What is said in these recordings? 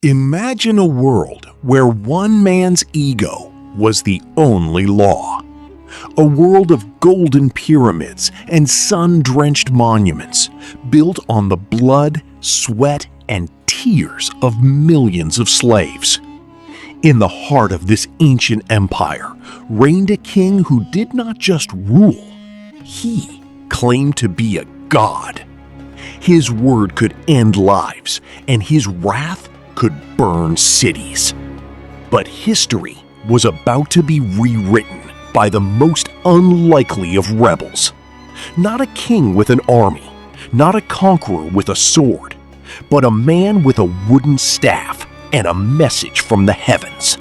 Imagine a world where one man's ego was the only law. A world of golden pyramids and sun-drenched monuments built on the blood, sweat, and tears of millions of slaves. In the heart of this ancient empire reigned a king who did not just rule, he claimed to be a god. His word could end lives, and his wrath could burn cities. But history was about to be rewritten by the most unlikely of rebels. Not a king with an army, not a conqueror with a sword, but a man with a wooden staff and a message from the heavens.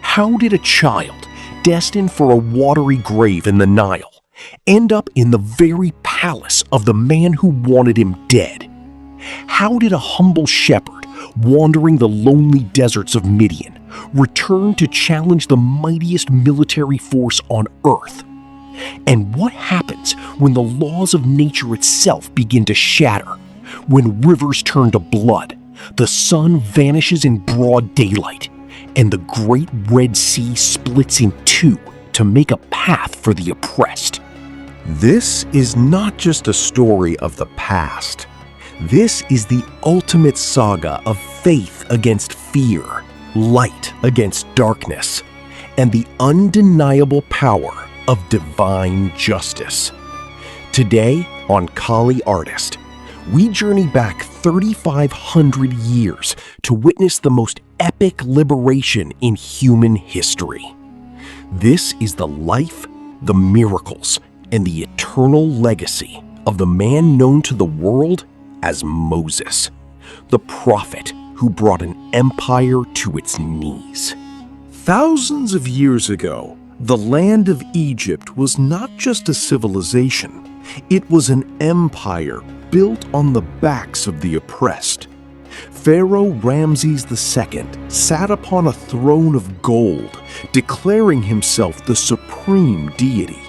How did a child destined for a watery grave in the Nile end up in the very palace of the man who wanted him dead? How did a humble shepherd wandering the lonely deserts of Midian return to challenge the mightiest military force on earth? And what happens when the laws of nature itself begin to shatter? When rivers turn to blood, the sun vanishes in broad daylight, and the great Red Sea splits in two to make a path for the oppressed. This is not just a story of the past. This is the ultimate saga of faith against fear, light against darkness, and the undeniable power of divine justice. Today on Calli Artist, we journey back 3,500 years to witness the most epic liberation in human history. This is the life, the miracles, and the eternal legacy of the man known to the world as Moses, the prophet who brought an empire to its knees. Thousands of years ago, the land of Egypt was not just a civilization, it was an empire built on the backs of the oppressed. Pharaoh Ramses II sat upon a throne of gold, declaring himself the supreme deity.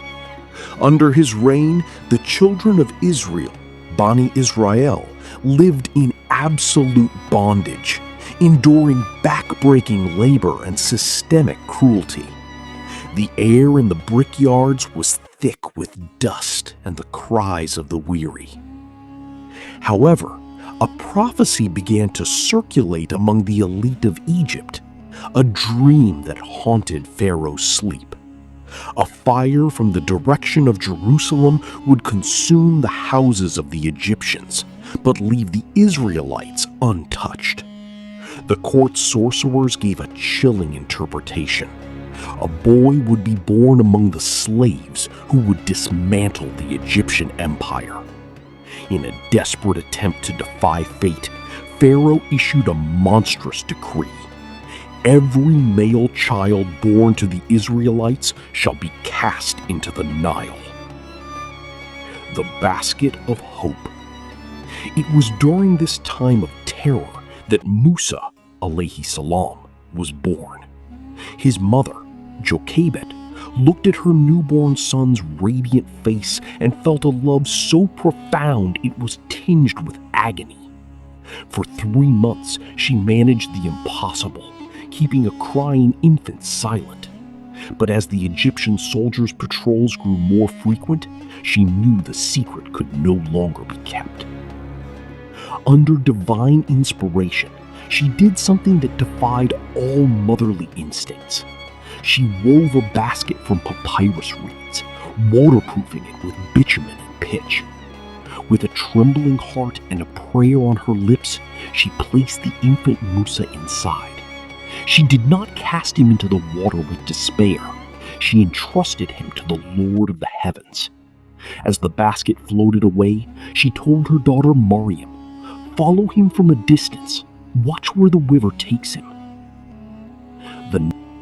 Under his reign, the children of Israel, Bani Israel, lived in absolute bondage, enduring back-breaking labor and systemic cruelty. The air in the brickyards was thick with dust and the cries of the weary. However, a prophecy began to circulate among the elite of Egypt, a dream that haunted Pharaoh's sleep. A fire from the direction of Jerusalem would consume the houses of the Egyptians, but leave the Israelites untouched. The court sorcerers gave a chilling interpretation. A boy would be born among the slaves who would dismantle the Egyptian empire. In a desperate attempt to defy fate, Pharaoh issued a monstrous decree. Every male child born to the Israelites shall be cast into the Nile. The basket of hope. It was during this time of terror that Musa A.S. was born. His mother, Jochebed, looked at her newborn son's radiant face and felt a love so profound it was tinged with agony. For 3 months, she managed the impossible, keeping a crying infant silent. But as the Egyptian soldiers' patrols grew more frequent, she knew the secret could no longer be kept. Under divine inspiration, she did something that defied all motherly instincts. She wove a basket from papyrus reeds, waterproofing it with bitumen and pitch. With a trembling heart and a prayer on her lips, she placed the infant Musa inside. She did not cast him into the water with despair. She entrusted him to the Lord of the heavens. As the basket floated away, she told her daughter Mariam, "Follow him from a distance. Watch where the river takes him."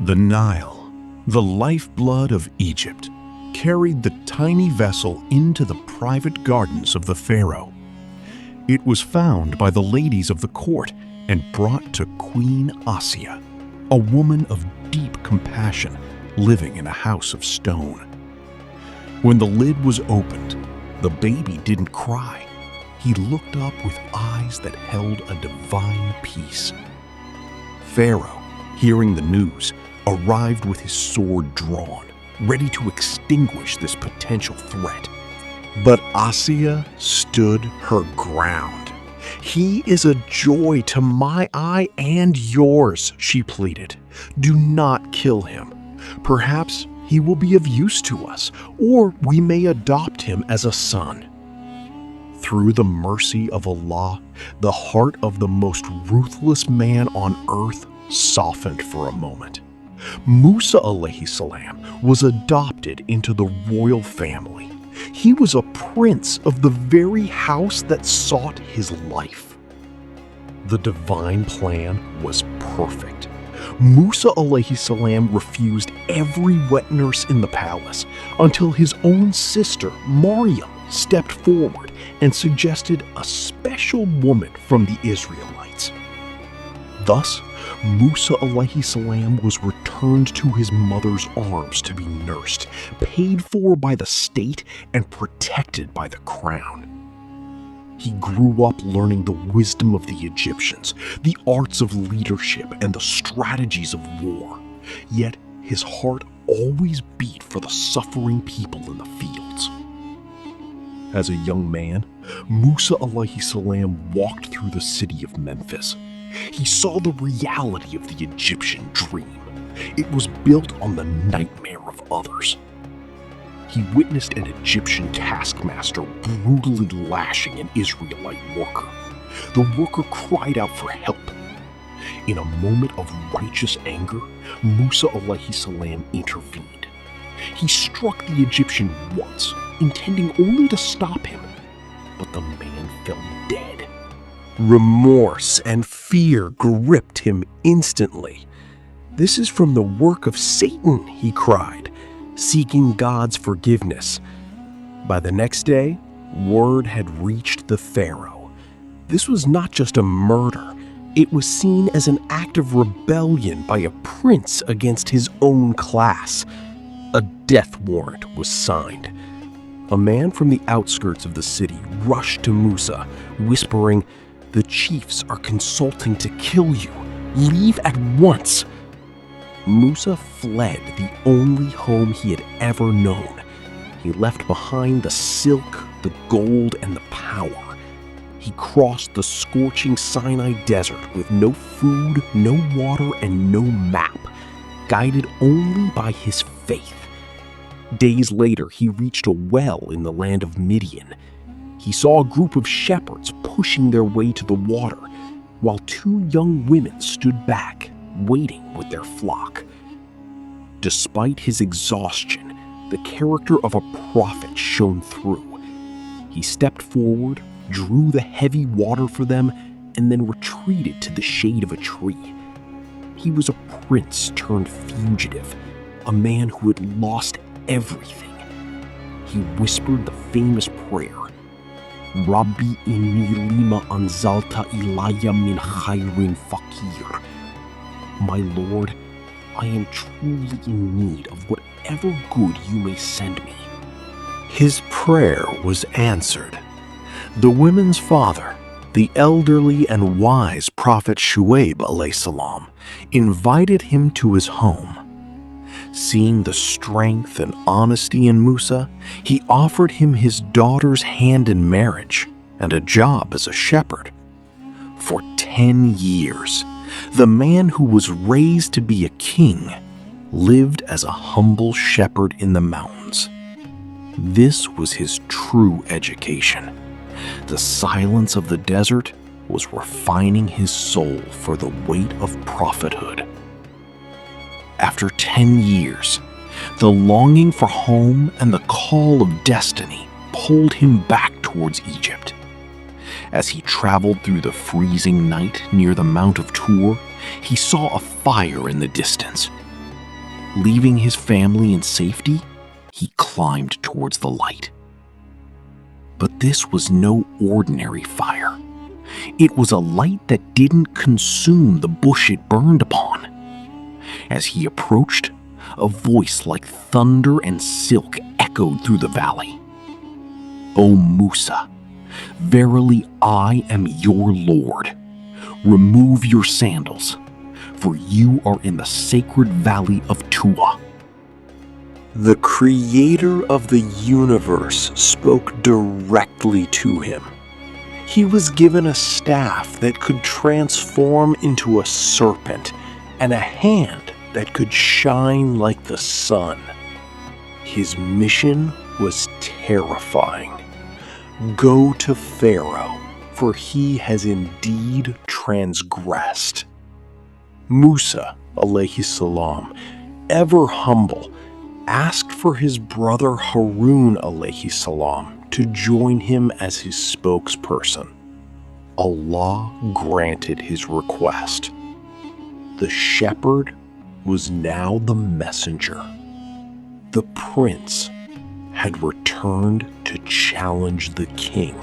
The Nile, the lifeblood of Egypt, carried the tiny vessel into the private gardens of the Pharaoh. It was found by the ladies of the court and brought to Queen Assia, a woman of deep compassion living in a house of stone. When the lid was opened, the baby didn't cry. He looked up with eyes that held a divine peace. Pharaoh, hearing the news, arrived with his sword drawn, ready to extinguish this potential threat. But Asiya stood her ground. "He is a joy to my eye and yours," she pleaded. "Do not kill him. Perhaps he will be of use to us, or we may adopt him as a son." Through the mercy of Allah, the heart of the most ruthless man on earth softened for a moment. Musa A.S. was adopted into the royal family. He was a prince of the very house that sought his life. The divine plan was perfect. Musa A.S. refused every wet nurse in the palace until his own sister, Maryam, stepped forward and suggested a special woman from the Israelites. Thus, Musa A.S. was returned to his mother's arms to be nursed, paid for by the state and protected by the crown. He grew up learning the wisdom of the Egyptians, the arts of leadership, and the strategies of war. Yet his heart always beat for the suffering people in the fields. As a young man, Musa A.S. walked through the city of Memphis. He saw the reality of the Egyptian dream. It was built on the nightmare of others. He witnessed an Egyptian taskmaster brutally lashing an Israelite worker. The worker cried out for help. In a moment of righteous anger, Musa A.S. intervened. He struck the Egyptian once, intending only to stop him, but the man fell dead. Remorse and fear gripped him instantly. "This is from the work of Satan," he cried, seeking God's forgiveness. By the next day, word had reached the Pharaoh. This was not just a murder. It was seen as an act of rebellion by a prince against his own class. A death warrant was signed. A man from the outskirts of the city rushed to Musa, whispering, "The chiefs are consulting to kill you. Leave at once." Musa fled the only home he had ever known. He left behind the silk, the gold, and the power. He crossed the scorching Sinai desert with no food, no water, and no map, guided only by his faith. Days later, he reached a well in the land of Midian. He saw a group of shepherds pushing their way to the water, while two young women stood back, waiting with their flock. Despite his exhaustion, the character of a prophet shone through. He stepped forward, drew the heavy water for them, and then retreated to the shade of a tree. He was a prince turned fugitive, a man who had lost everything. He whispered the famous prayer, "Rabbi inni lima anzalta ilayya min khairin fakir." My Lord, I am truly in need of whatever good you may send me. His prayer was answered. The women's father, the elderly and wise Prophet Shuaib a.s., invited him to his home. Seeing the strength and honesty in Musa, he offered him his daughter's hand in marriage and a job as a shepherd. For 10 years, the man who was raised to be a king lived as a humble shepherd in the mountains. This was his true education. The silence of the desert was refining his soul for the weight of prophethood. After 10 years, the longing for home and the call of destiny pulled him back towards Egypt. As he traveled through the freezing night near the Mount of Tur, he saw a fire in the distance. Leaving his family in safety, he climbed towards the light. But this was no ordinary fire. It was a light that didn't consume the bush it burned upon. As he approached, a voice like thunder and silk echoed through the valley. "O Musa, verily I am your Lord. Remove your sandals, for you are in the sacred valley of Tua." The creator of the universe spoke directly to him. He was given a staff that could transform into a serpent and a hand that could shine like the sun. His mission was terrifying. Go to Pharaoh, for he has indeed transgressed. Musa alayhi salam, ever humble, asked for his brother Harun alayhi salam to join him as his spokesperson. Allah granted his request. The shepherd was now the messenger. The prince had returned to challenge the king.